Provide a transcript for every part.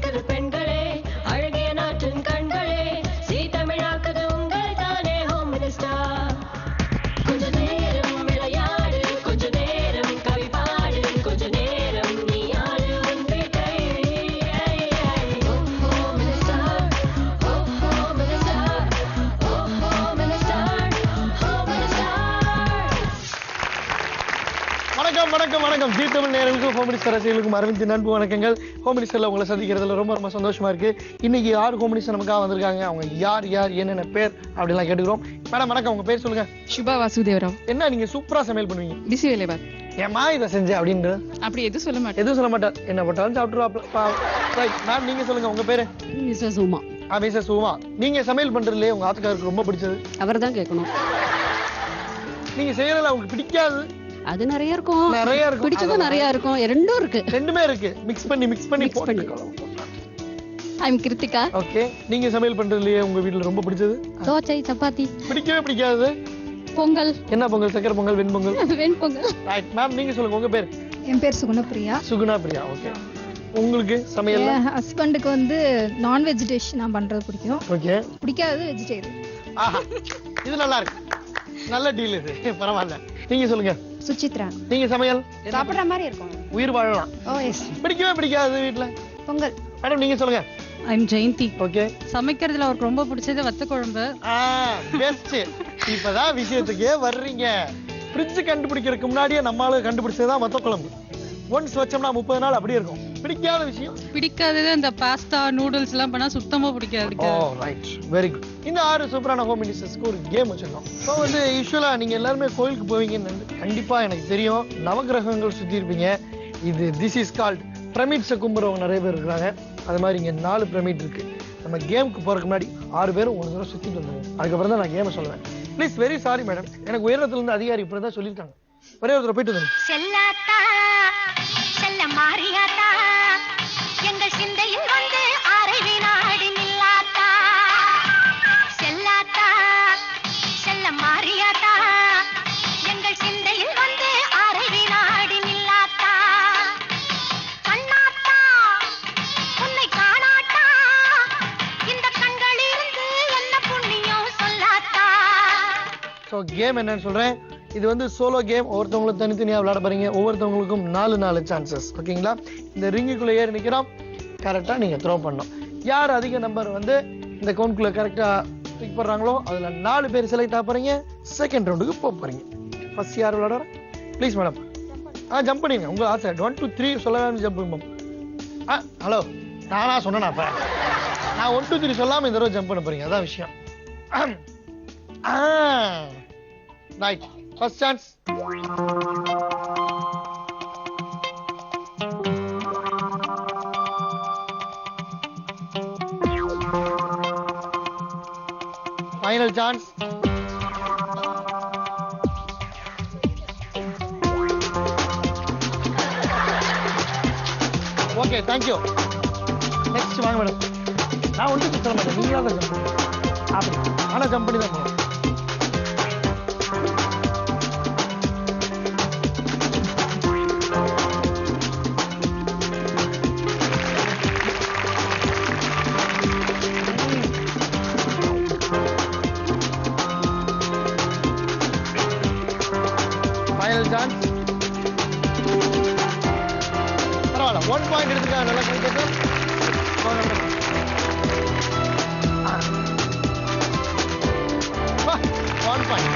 அழைக்குது பெண்களே, அழகிய நாட்டின் கண்களே, சீ தமிழாக்குது உங்கள் தானே ஹோம் மினிஸ்டர். கொஞ்ச நேரம் விளையாடு, கொஞ்ச நேரம் கவி பாடு, கொஞ்ச நேரம் நீ ஆடு உன் வீட்டை. Home minister, home minister, home minister, home minister. வணக்கம் வணக்கம் வணக்கம். ஜீ தமிழ் நேயர்களுக்கும் ஹோம் மினிஸ்டர் ரசிகர்களுக்கும் அரவிந்த் நண்பு வணக்கங்கள். ஹோம் மினிஸ்டர்ல உங்களை சந்திக்கிறதுல ரொம்ப ரொம்ப சந்தோஷமா இருக்கு. இன்னைக்கு யார் ஹோம் மினிஸ்டர் நமக்காக வந்திருக்காங்க, அவங்க யார் யார் என்னென்ன பேர் அப்படிலாம் கேட்டுக்கிறோம். மேடம் வணக்கம், உங்க பேர் சொல்லுங்க. சுபா வாசுதேவராவ். என்ன நீங்க சூப்பரா சமையல் பண்ணுவீங்க? பிசி வேலைவார். ஏமா இதை செஞ்சேன் அப்படின்னு அப்படி எதுவும் சொல்ல மாட்டேன். எதுவும் சொல்ல மாட்டார், என்ன போட்டாலும் சாப்பிட்டுருவா. மேம் நீங்க சொல்லுங்க உங்க பேரு. மிஸ்ஸஸ் உமா. மிஸ்ஸஸ் உமா. நீங்க சமையல் பண்றதுலயே உங்க ஆத்துக்காருக்கு ரொம்ப பிடிச்சது? அவர் தான் கேட்கணும். நீங்க செய்யறதுல உங்களுக்கு பிடிக்காது? அது நிறைய இருக்கும், நிறைய இருக்கும். பிடிச்சதும் நிறைய இருக்கும், ரெண்டும் இருக்கு. ரெண்டுமே இருக்கு, மிக்ஸ் பண்ணி ஐம் கிருத்திகா. ஓகே, நீங்க சமையல் பண்றதுலயே உங்க வீட்ல ரொம்ப பிடிச்சது? தோசை, சப்பாத்தி. பிடிக்கவே பிடிக்காது? பொங்கல். என்ன பொங்கல்? சக்கரை பொங்கல், வெண்பொங்கல்? வெண்பொங்கல். ரைட் மேம், நீங்க சொல்லுங்க உங்க பேர். என் பேர் சுகுணப்பிரியா. சுகுணப்பிரியா. ஓகே, உங்களுக்கு சமையல்? என் ஹஸ்பண்டுக்கு வந்து நான்வெஜ் டிஷ் நான் பண்றது பிடிக்கும். ஓகே. பிடிக்காது வெஜிடேரியன். ஆஹா, இது நல்லா இருக்கு, நல்ல டீல் இது, பரவாயில்ல. நீங்க சொல்லுங்க. சுசித்ரா. நீங்க சமையல் சாப்பிடுற மாதிரி இருக்கும், உயிர் வாழலாம். ஓ எஸ். பிடிக்கவே பிடிக்காது வீட்ல? பொங்கல். மேடம் நீங்க சொல்லுங்க. ஐம் ஜெயந்தி. ஓகே. சமைக்கிறதுல அவருக்கு ரொம்ப பிடிச்சது வத்த குழம்பு. பெஸ்ட். இப்பதான் விஷயத்துக்கே வர்றீங்க. ஃப்ரிட்ஜ் கண்டுபிடிக்கிறதுக்கு முன்னாடியே நம்மளால கண்டுபிடிச்சதுதான் வத்த குழம்பு. ஒன்ஸ் வச்சோம்னா 30 நாள் அப்படியே இருக்கும். பிடிக்காத விஷயம்? பிடிக்காதது இந்த பாஸ்தா நூடுல்ஸ் எல்லாம் பண்ணா சுத்தமா பிடிக்காது. Right, very good. இந்த 6 சூப்பரான ஹோம் மினிஸ்டர்ஸ்க்கு ஒரு கேம் வச்சிருக்கோம். இப்போ வந்து யூஸ்வலா நீங்க எல்லாருமே கோயிலுக்கு போவீங்கன்னு கண்டிப்பா எனக்கு தெரியும். நவகிரகங்கள் சுத்தி இருப்பீங்க. இது திஸ் இஸ் கால்ட் பிரமிட்ஸை கும்புறவங்க நிறைய பேர் இருக்கிறாங்க. அது மாதிரி இங்க 4 பிரமிட் இருக்கு. நம்ம கேமுக்கு போறதுக்கு முன்னாடி 6 பேரும் ஒரு தடவை சுத்திட்டு வந்துருவோம். அதுக்கப்புறம் தான் நான் கேமை சொல்லுவேன். ப்ளீஸ், வெரி சாரி மேடம், எனக்கு உயரத்துல இருந்து அதிகாரி இப்படிதான் சொல்லியிருக்காங்க. ஒரே ஒரு தடவை போயிட்டு வந்து. செல்லாத்தா செல்ல மாறியாத்தா எங்கள் சிந்தையில் வந்து அரை வினாடி நில்லாத்தா. செல்லாத்தா செல்ல மாறியாத்தா எங்கள் சிந்தையில் வந்து அரை வினாடி நில்லாத்தா. கண்ணாத்தா உன்னை காணாத்தா இந்த கண்களிலிருந்து என்ன புண்ணியம் சொல்லாத்தா. ஸோ கேம் என்னன்னு சொல்றேன். இது வந்து சோலோ கேம். ஒவ்வொருத்தவங்களும் தனித்தனியா விளையாட போறீங்க. ஒவ்வொருத்தவங்களுக்கும் 4 சான்சஸ். ஓகேங்களா? இந்த ரிங்குக்குள்ள ஏறி நிக்கிறோம். கரெக்டா நீங்க த்ரோ பண்ணணும். யார் அதிக நம்பர் வந்து இந்த கவுண்ட்குள்ள கரெக்டா பிக் பண்றாங்களோ அதுல 4 பேர் செலக்ட் ஆக போறீங்க. செகண்ட் ரவுண்டுக்கு போக போறீங்க. ஃபர்ஸ்ட் யார் விளையாடுற? Please madam. ஜம்ப் பண்ணிருங்க, உங்க ஆசை. 1 2 3 சொல்லலாம், ஜம்ப் பண்ணுவோம். ஹலோ, நானா சொன்னேன்? அப்ப நான் 1 2 3 சொல்லாம இந்த தடவை ஜம்ப் பண்ண போறீங்க, அதான் விஷயம். Right, first chance. Final chance. Okay, thank you. Next வாங்க மேடம். நான் ஒன்றும் சொல்ல மாட்டேன், நீங்களா தான் ஜம்ப் பண்ணுங்க. அப்படி ஆனால் ஜம்ப் பண்ணி தான் போகணும். Final chance. பரவாயில்ல, 1 பாயிண்ட் எடுத்துக்காக நல்லா கிடைக்கிறது. 1 பாயிண்ட்.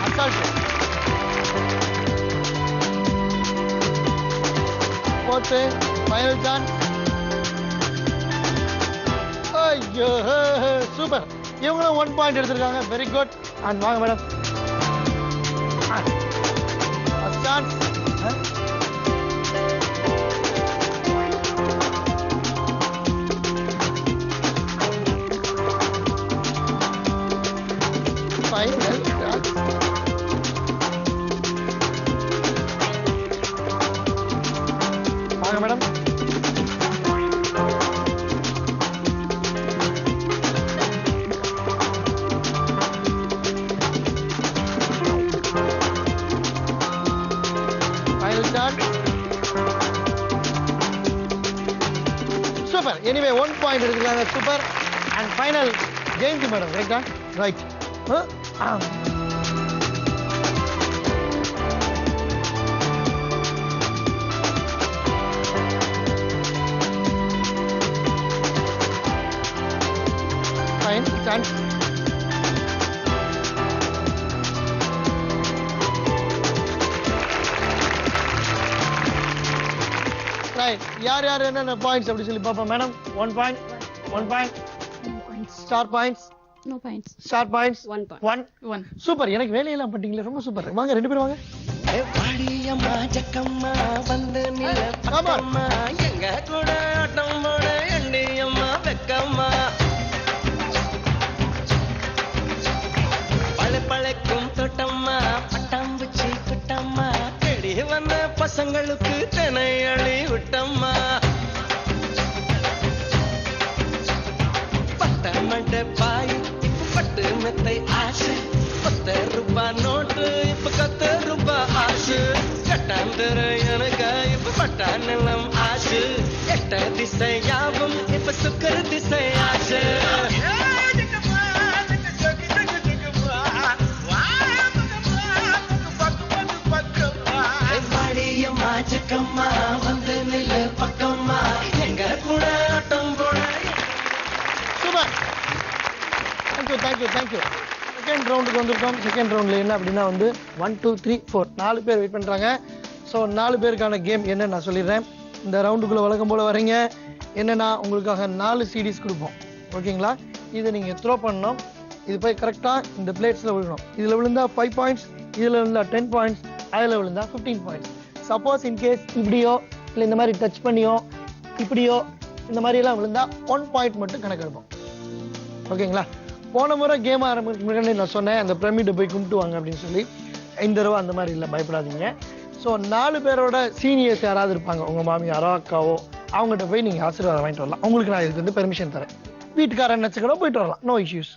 அசால்ட். போட்டு ஃபைனல் சான்ஸ். ஐயோ, சூப்பர். இவங்களும் 1 பாயிண்ட் எடுத்திருக்காங்க. Very good. அண்ட் வாங்க madam. First chance. Final chance. வாங்க madam. Final chance. So super. Anyway 1 point எடுத்துருக்காங்க. Super. And final Jayanthi madam. ரைட்டா? ரைட். ஃபைன். சான்ஸ். ரைட். யார் யார் என்னென்ன பாயிண்ட்ஸ் அப்படி சொல்லி பார்ப்போம் madam. 1 point, 1 point, star points, no points. Star points, 1 point. 1. 1. Super. எனக்கு வேலையெல்லாம் பண்ணிட்டீங்களே, ரொம்ப சூப்பர். வாங்க 2 பேரும் வாங்க. பாடியம்மா ஜக்கம்மா வந்து நில பக்கம்மா எங்க கூட ஆட்டம் போட எண்ணியம்மா வெக்கம்மா பழப்பழக்கும் தோட்டம்மா பட்டாம்பூச்சி குட்டம்மா தேடி வந்த பசங்களுக்கு தினை அழி விட்டம்மா பட்ட மண்ட பாய் பட்டு மெத்தை ஆசை 10 ரூபாய் நோட்டு இப்ப 10 ரூபாய் ஆசு கட்டாந்தர எனக்கு இப்ப பட்டா நிலம் ஆசு எட்ட திசை யாவும் இப்ப சுக்கர திசை ஆசு மாடியம்மா ஜக்கம்மா வந்து நில பக்கம்மா எங்க கூட ஆட்டம் போட. சூப்பர். தேங்க்யூ. செகண்ட் ரவுண்டுக்கு வந்திருக்கோம். செகண்ட் ரவுண்ட்ல என்ன அப்படின்னா வந்து 1 2 3 4 4 பேர் வெயிட் பண்றாங்க. ஸோ 4 பேருக்கான கேம் என்ன நான் சொல்லிடுறேன். இந்த ரவுண்டுக்குள்ள வழக்கம் போல வரீங்க. என்னன்னா உங்களுக்காக 4 சிடிஸ் கொடுப்போம். ஓகேங்களா? இதை நீங்க த்ரோ பண்ணணும். இது போய் கரெக்டா இந்த பிளேட்ஸ்ல விழுணும். இதுல விழுந்தா 5 பாயிண்ட்ஸ், இதுல விழுந்தா 10 பாயிண்ட்ஸ், அதுல விழுந்தா 15 பாயிண்ட்ஸ். சப்போஸ் இன்கேஸ் இப்படியோ இல்லை இந்த மாதிரி டச் பண்ணியோ இப்படியோ இந்த மாதிரி எல்லாம் விழுந்தா 1 பாயிண்ட் மட்டும் கணக்கு எடுப்போம். ஓகேங்களா? போன முறை கேம் ஆரம்பிக்கு முன்னாடி நான் சொன்னேன் அந்த பிரமிட்டை போய் கும்பிட்டு வாங்க அப்படின்னு சொல்லி. இந்த தடவை அந்த மாதிரி இல்லை, பயப்படாதீங்க. ஸோ 4 பேரோட சீனியர்ஸ் யாராவது இருப்பாங்க, உங்கள் மாமியாரோ அக்காவோ, அவங்ககிட்ட போய் நீங்கள் ஆசீர்வாதம் வாங்கிட்டு வரலாம். உங்களுக்கு நான் இதுக்கு வந்து பெர்மிஷன் தரேன். வீட்டுக்காரன் நினச்சிக்கூட போயிட்டு வரலாம், நோ இஷ்யூஸ்.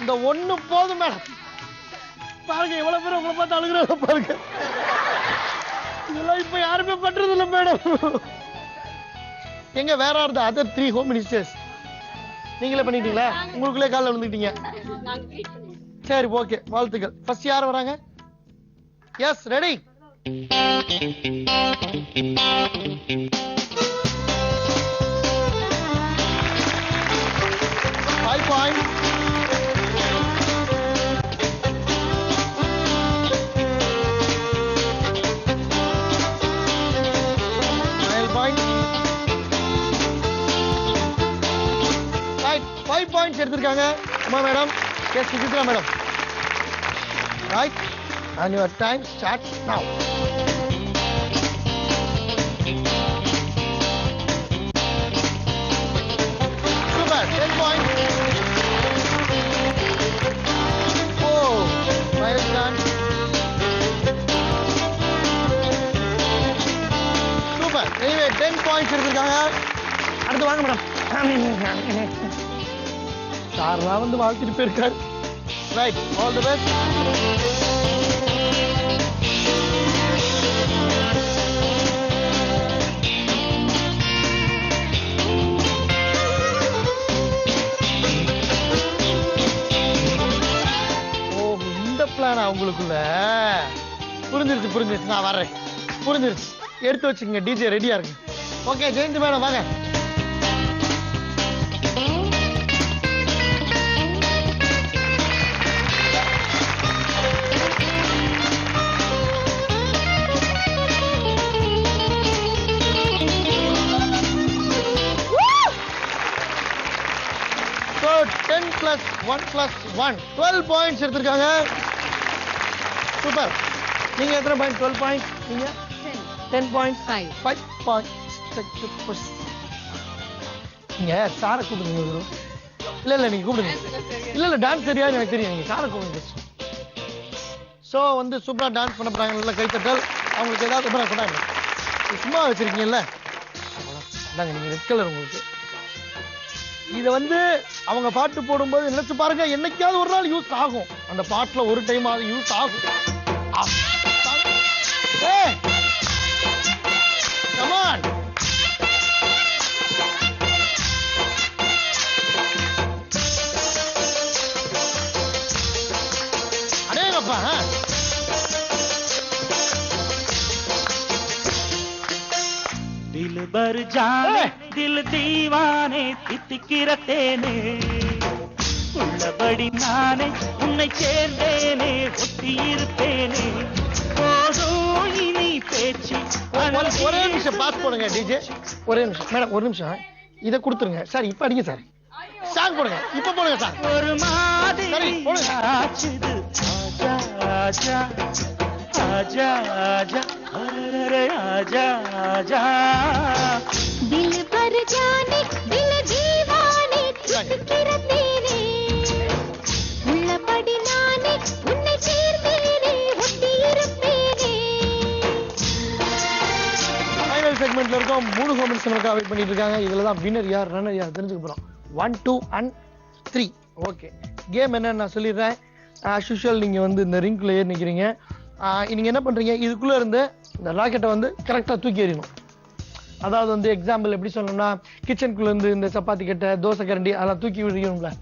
இந்த ஒண்ணு போதும் மேடம். பாருங்க எவ்வளவு பேர் உங்களை பார்த்து அழுகுறாங்க பாருங்க. இதெல்லாம் இப்ப யாருமே பண்றது இல்லை மேடம். எங்க வேற are the other 3 home ministers? நீங்களே பண்ணிட்டீங்களா? உங்களுக்குள்ளே காலில் விழுந்துட்டீங்க. சரி, ஓகே, வாழ்த்துக்கள். ஃபர்ஸ்ட் யார் வராங்க? Yes, ready. Five points. Right, 5 points எடுத்திருக்காங்க. Uma madam, S Suchitra madam. Right, and your time starts now. Super, 10 points. Oh, well done. Super, anyway 10 points எடுத்திருக்காங்க. அடுத்து வாங்க மேடம். சார்லாம் வந்து வாழ்த்துட்டு போயிருக்காரு. Right, all the best. Oh, இந்த பிளானா உங்களுக்குள்ள? புரிஞ்சிருச்சு, நான் வர்றேன். புரிஞ்சிருச்சு, எடுத்து வச்சுக்கங்க. டிஜே ரெடியா இருக்கு. ஓகே, ஜெயந்தி மேடம் வாங்க. So 10 plus 1 plus 1 12 points எடுத்திருக்காங்க. சூப்பர். நீங்க எத்தனை பாயிண்ட்? 12 பாயிண்ட். நீங்க 10 பாயிண்ட். 5 பாயிண்ட். நீங்க சாரை கூப்பிடுங்க. இல்ல நீங்க கூப்பிடுங்க. இல்ல டான்ஸ் தெரியாது எனக்கு தெரியும். நீங்க சாரை கூப்பிடுங்க. ஸோ வந்து சூப்பரா டான்ஸ் பண்ண போறாங்க. நல்ல கைத்தட்டல். அவங்களுக்கு ஏதாவது சொன்னாங்க. சும்மா வச்சிருக்கீங்கல்ல, இந்தாங்க நீங்க ரெட் கலர் உங்களுக்கு. இதை வந்து அவங்க பாட்டு போடும்போது நினைச்சு பாருங்க, என்னைக்காவது ஒரு நாள் யூஸ் ஆகும். அந்த பாட்டுல ஒரு டைம் அது யூஸ் ஆகும். ஏய் come on. அடேங்கப்பா. दिल भर जाने दिल दीवाने தித்திக்கிற தேனே உள்ளபடி நானே உன்னை சேர்ந்தேனே ஒட்டி இருப்பேனே போதும் இனி பேச்சு ஒரே நிமிஷம் பாஸ் போடுங்க டிஜே. ஒரே நிமிஷம் மேடம், ஒரு நிமிஷம் இதை கொடுத்துருங்க சார். இப்ப அடிங்க சார், சாங் போடுங்க, இப்ப போடுங்க சார். ஒரு மாதிரி போடுங்க. ஆச்சுது ஆஜா ஆஜா ஆஜா அரரே ஆஜா ஆஜா दिल भर जाने दिल दीवाने தித்திக்கிற தேனே உள்ளபடி நானே உன்னை சேர்ந்தேனே ஒட்டி இருப்பேனே. ஃபைனல் செக்மெண்ட்ல இருக்கோம். 3 ஹோம்ஸ் நமக்கு வெயிட் பண்ணிட்டு இருக்காங்க. இதுல தான் வின்னர் யார் ரன்னர் யார் தெரிஞ்சுக்க போறோம். 1, 2 and 3. ஓகே, கேம் என்னன்னு நான் சொல்லிடுறேன். ஆஸ் யூஷுவல் நீங்க வந்து இந்த ரிங்குள்ள ஏறி நிக்கிறீங்க. நீங்க என்ன பண்றீங்க, இதுக்குள்ள இருந்து இந்த ராக்கெட்டை வந்து கரெக்டா தூக்கி எறியணும். அதாவது வந்து எக்ஸாம்பிள் எப்படி சொல்லணும்னா, கிச்சனுக்குள்ள இருந்து இந்த சப்பாத்தி கட்டை, தோசை கரண்டி அதெல்லாம் தூக்கி விடுறீங்களா?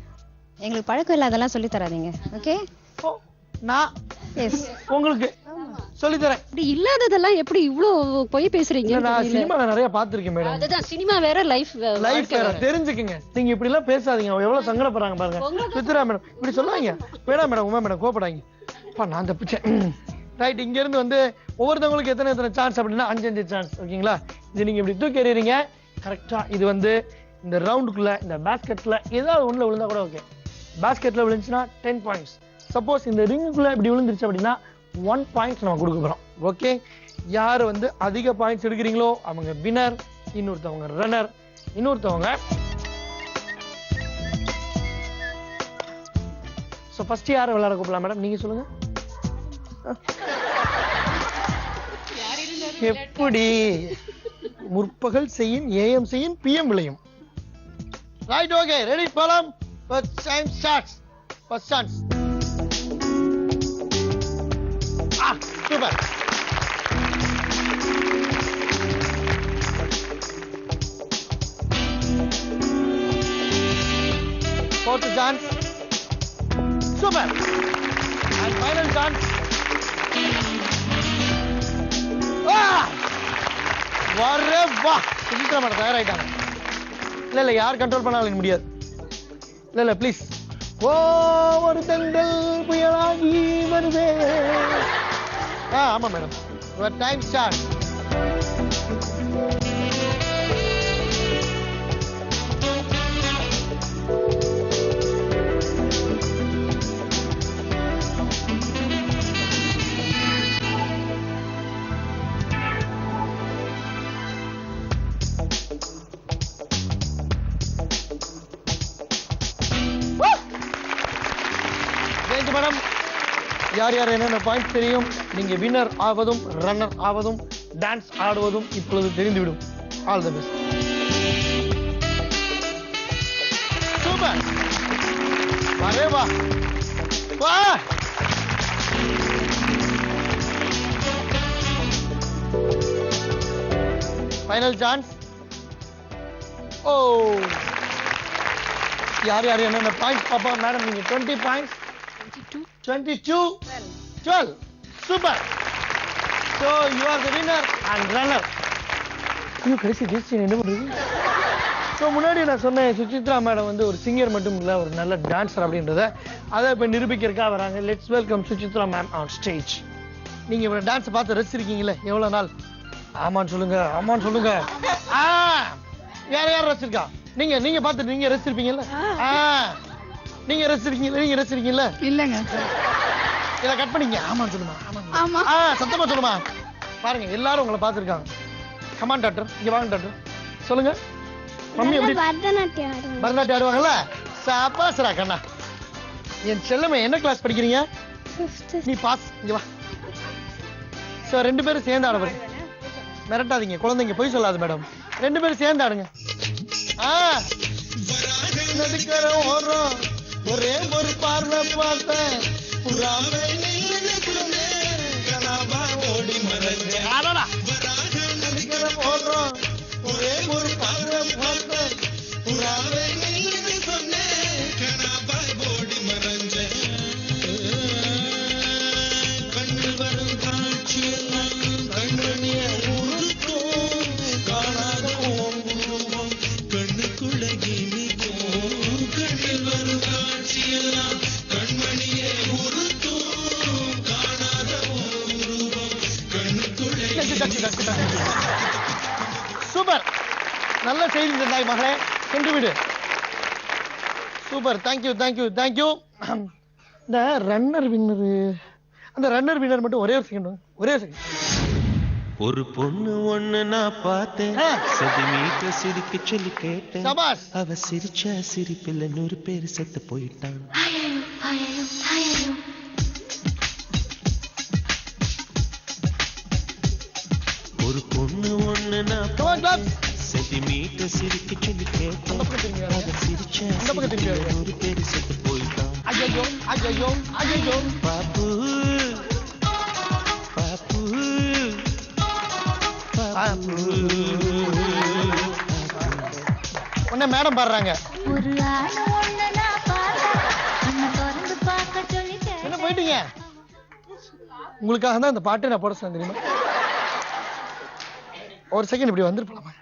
எங்களுக்கு பழக்கம் இல்லை, அதெல்லாம் சொல்லி தராதீங்க. ஓகே, ஓ, நான் எஸ். உங்களுக்கு சொல்லி தரேன். இப்படி இல்லாததெல்லாம் எப்படி இவ்ளோ பொய் பேசுறீங்க? நான் சினிமால நிறைய பாத்திருக்கேன் மேடம். அதுதான் சினிமா வேற, லைஃப் லைஃப் வேற, தெரிஞ்சுக்கங்க. நீங்க இப்படி எல்லாம் பேசாதீங்க, அவங்க எவ்வளவு சங்கடப்படுறாங்க பாருங்க. சித்ரா மேடம் இப்படி சொல்லாங்க. வேணாம் மேடம், உமா மேடம் கோபப்படாங்க. அப்பா நான் தப்பிச்சேன். ரைட், இங்க இருந்து வந்து ஒவ்வொருத்தவங்களுக்கு எத்தனை சான்ஸ் அப்படின்னா 5 சான்ஸ். ஓகேங்களா? இது நீங்க இப்படி தூக்கி எறியறீங்க கரெக்டா. இது வந்து இந்த ரவுண்டுக்குள்ள இந்த பாஸ்கெட்ல ஏதாவது ஒண்ணுல விழுந்தா கூட ஓகே. பாஸ்கெட்ல விழுந்துச்சுன்னா 10 பாயிண்ட்ஸ். சப்போஸ் இந்த ரிங்குக்குள்ள இப்படி விழுந்துருச்சு அப்படின்னா 1 பாயிண்ட் நம்ம கொடுக்க போறோம். ஓகே, யார் வந்து அதிக பாயிண்ட்ஸ் எடுக்கிறீங்களோ அவங்க வினர், இன்னொருத்தவங்க ரன்னர், இன்னொருத்தவங்க. சோ ஃபர்ஸ்ட் யாரை விளையாட கூப்பிடலாம் மேடம், நீங்க சொல்லுங்க. எப்படி முற்பகல் செய்யும் ஏஎம் செய்யும் பிஎம் விளையும். ரைட், ஓகே, ரெடி, போலாம். First time starts. First chance. Super. Fourth chance. Super. And final chance. வரே வா. சுஜித்ரா மேடம் தயாராயிட்டாங்க. இல்ல யார் கண்ட்ரோல் பண்ணாலும் முடியாது. இல்ல ப்ளீஸ். ஓ ஒரு தென்றல் புயலாகி வருதே. ஆமா madam, your time start. Madam, யார் யார் என்னென்ன பாயிண்ட் தெரியும், நீங்க வின்னர் ஆவதும் ரன்னர் ஆவதும் டான்ஸ் ஆடுவதும் இப்பொழுது தெரிந்துவிடும். All the best. சூப்பர். வரே வா வா. Final chance. ஓ, யார் யார் என்னென்ன பாயிண்ட்ஸ் பாப்பா மேடம். நீங்க 20 points, 22, 12. Super. So you are the winner and runner. ஐயோ கடைசி ஜெயிச்சு என்ன பண்றது? ஸோ முன்னாடி நான் சொன்னேன் சுசித்ரா மேடம் வந்து ஒரு சிங்கர் மட்டும் இல்லை, ஒரு நல்ல டான்ஸர் அப்படின்றத அதை இப்போ நிரூபிக்கிறதுக்காக வராங்க. Let's welcome Suchitra ma'am on stage. நீங்க இவரோட டான்ஸை பார்த்து ரசிச்சிருக்கீங்களே எவ்வளவு நாள்? ஆமான்னு சொல்லுங்க, ஆமான்னு சொல்லுங்க. வேற யார் ரசிச்சிருக்கா? நீங்க பார்த்துட்டு நீங்க ரசிச்சிருப்பீங்கல்ல? நீங்க ரசிச்சிருக்கீங்கல்ல? இல்லங்க. இத கட் பண்ணீங்க. ஆமான்னு சொல்லுமா. ஆமா. சத்தமா சொல்லுமா. பாருங்க எல்லாரும் உங்களை பார்த்திருக்காங்க. கமான் டாக்டர், இங்க வாங்க டாக்டர். சொல்லுங்க மம்மி எப்படி பரதநாட்டியம் ஆடுவாங்கல்ல? சாப்பாஸ்ரா கண்ணா. என் செல்லமே என்ன கிளாஸ் படிக்கிறீங்க? நீ பாஸ். இங்க வா. சோ ரெண்டு பேரும் சேர்ந்து ஆட போறீங்க. மிரட்டாதீங்க குழந்தைங்க, போய் சொல்லாது மேடம். 2 பேரும் சேர்ந்து ஆடுங்க. நடுக்கர ஓடுறோம், ஒரே ஒரு பார்வை பார்த்தேன், புறாவை ஓடி மறைஞ்சேன். நடுக்கர ஓடுறோம், ஒரே ஒரு பார்வை பார்த்தேன், புறாவை ஓடி மறைஞ்சேன். கண்ணில் வரும் காட்சியெல்லாம் கண்மணிய உருக்கும், காணாத ஓம்புருவம் கண்ணுக்குள்ள இனிக்கும். கண்ணில் வரும் காட்சியெல்லாம் கண்மணிய உருக்கும், காணாத ஓம்புருவம் கண்ணுக்குள்ள. சூப்பர், நல்ல செய்தி தந்தாய் மகளே, சென்று விடு. Super, thank you thank you thank you. இந்த ரன்னர் வின்னர், அந்த ரன்னர் வின்னர் மட்டும் ஒரே ஒரு செகண்ட், ஒரே ஒரு செகண்ட். ஒரு பொண்ணு ஒண்ணு நான் பார்த்தேன், செதிமீட்ட சிரிக்க சொல்லி கேட்டேன். சபாஷ். அவ சிரிச்ச சிரிப்பில் 100 பேர் செத்து போயிட்டான். ஒரு பொண்ணு ஒண்ணு நான் செதிமீட்ட சிரிக்க சொல்லி கேட்டேன். அவ சிரிச்ச சிரிப்பில் 100 பேர் செத்து போயிட்டான். ஐயோ ஐயோ ஐயோ. பாப்பு பாப்பு உடனே மேடம் பாடுறாங்க. ஒரு ஆள் ஒண்ணு நான் பார்த்தேன், கண்ணை திறந்து பார்க்க சொல்லி என்ன போயிட்டீங்க? உங்களுக்காக தான் இந்த பாட்டு நான் போட சொன்னேன் தெரியுமா? ஒரு செகண்ட் இப்படி வந்துருப்பலாமா?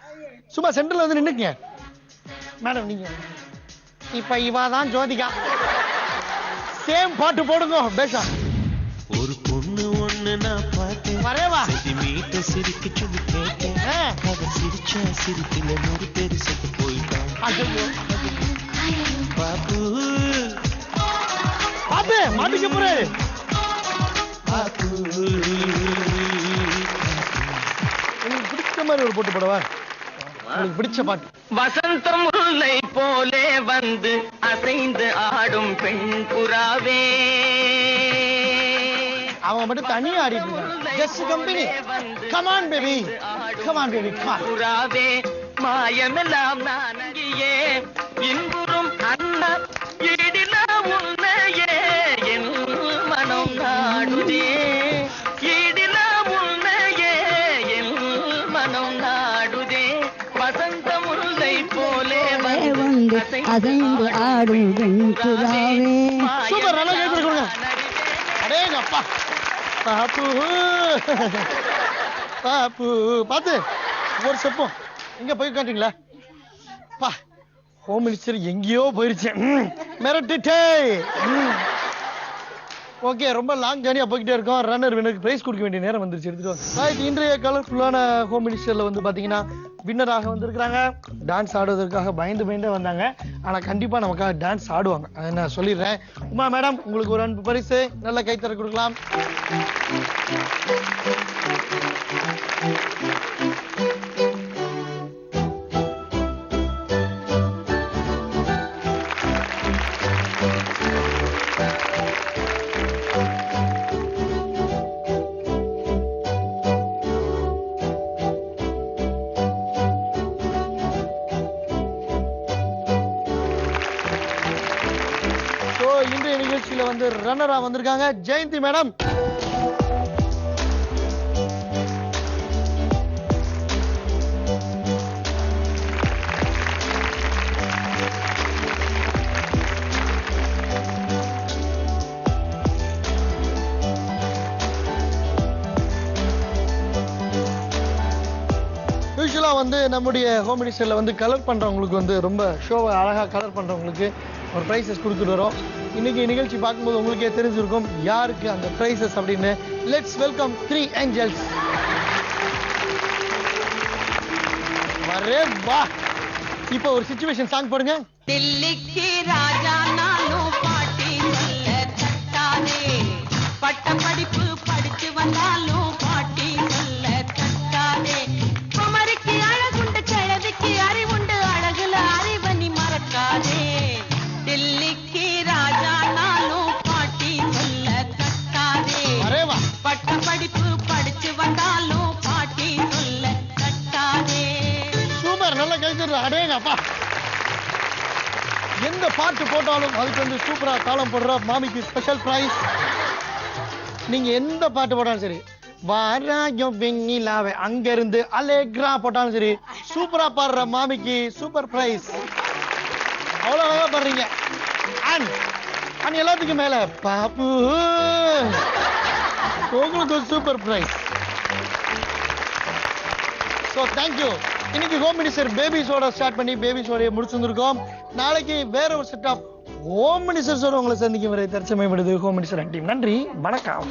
சும்மா சென்டர்ல வந்து நின்னுங்க மேடம். நீங்க இப்ப இவாதான் ஜோதிகா, சேம் பாட்டு போடுங்க பேசா. ஒரு பொண்ணு ஒண்ணு நான் பார்த்தேன், வரேவா செதிமீட்ட சிரிக்க சொல்லி கேட்டேன். அவ சிரிச்ச சிரிப்பில் 100 பேர் செத்து போயிட்டான். பாப்பு பாப்பு மாட்டிக்க போறே. பாப்பு உங்களுக்கு பிடிச்ச மாதிரி ஒரு போட்டு போடவா? உங்களுக்கு பிடிச்ச பாட்டு. வசந்தம் முல்லை போலே வந்து அசைந்து ஆடும் பெண் புறாவே. அவங்க மட்டும் தனியா ஆடிட்டு இருக்காங்க. Just company. Come on baby, come on baby, come on. புறாவே மாயமெல்லாம் நான் அங்கியே இன்புறும் அண்ணா இடிலா உன்னையே என் மனம் நாடுதே. இடிலா உன்னையே என் மனம் நாடுதே. வசந்த முல்லை போலே வந்து அசைந்து ஆடும் பெண் புறாவே. சூப்பர், நல்லா கேட்டு கொடுங்க. அடேங்க அப்பா. பாப்பு பாப்பு பாத்து ஒரு செப்போம் எங்க போய் காட்டுங்களா? பா, ஹோம் மினிஸ்டர் எங்கேயோ போயிருச்சு, மிரட்டிட்டே. ஓகே, ரொம்ப லாங் ஜேர்னியா போய்கிட்டே இருக்கோம். ரன்னர் வினருக்கு பிரைஸ் கொடுக்க வேண்டிய நேரம் வந்துருச்சு. எடுத்துட்டு இன்றைய கலர்ஃபுல்லான ஹோம் மினிஸ்டர்ல வந்து பாத்தீங்கன்னா வின்னராக வந்திருக்கிறாங்க. டான்ஸ் ஆடுவதற்காக பயந்தே வந்தாங்க. ஆனா கண்டிப்பா நமக்காக டான்ஸ் ஆடுவாங்க, அதை நான் சொல்லிடுறேன். உமா மேடம், உங்களுக்கு ஒரு அன்பு பரிசு, நல்ல கைத்தற கொடுக்கலாம். இன்றைய நிகழ்ச்சியில வந்து ரன்னரா வந்திருக்காங்க ஜெயந்தி மேடம். யூஸ்வலா வந்து நம்முடைய ஹோம் மினிஸ்டர்ல வந்து கலர் பண்றவங்களுக்கு வந்து ரொம்ப ஷோவை அழகா கலர் பண்றவங்களுக்கு ஒரு பிரைசஸ் கொடுத்துட்டு வரோம். இன்னைக்கு நிகழ்ச்சி பார்க்கும்போது உங்களுக்கே தெரிஞ்சிருக்கும் யாருக்கு அந்த பிரைசஸ் அப்படின்னு. Let's welcome 3 angels. வரே வா. இப்போ ஒரு சிச்சுவேஷன் சாங் போடுங்க. தில்லிக்கு ராஜா நானும் பாட்டி சொல்ல தட்டாதே, பட்ட படிப்பு படிச்சு வந்தாலும் பாட்டி சொல்ல தட்டாதே. குமரிக்கு அழகுண்டு, கிழவிக்கு அறிவுண்டு, அழகுல அறிவனி மறக்காதே. தில்லிக்கு ராஜா நானும் பாட்டி சொல்ல தட்டாதே, வரே வா. பட்ட படிப்பு படிச்சு வந்தாலும் பாட்டி சொல்ல அடேங்கப்பா. எந்த பாட்டு போட்டாலும் அதுக்கு வந்து சூப்பரா தாளம் போடுற மாமிக்கு ஸ்பெஷல் பிரைஸ். நீங்க எந்த பாட்டு போட்டாலும் சரி, வாராயம் வெண்ணிலாவே அங்க இருந்து அலேக்ரா போட்டாலும் சரி, சூப்பரா பாடுற மாமிக்கு சூப்பர் பிரைஸ். அவ்வளவு அழகா பாடுறீங்க. அண்ட் எல்லாத்துக்கும் மேல பாப்பு உங்களுக்கு சூப்பர் பிரைஸ். So thank you. இன்னைக்கு ஹோம் மினிஸ்டர் பேபிஸோட ஸ்டார்ட் பண்ணி பேபிஸோட முடிச்சிருந்திருக்கோம். நாளைக்கு வேற ஒரு செட் ஆஃப் ஹோம் மினிஸ்டர்ஸோட உங்களை சந்திக்கும் வரை தற்சமயம் விடுது ஹோம் மினிஸ்டர் டீம். நன்றி, வணக்கம்.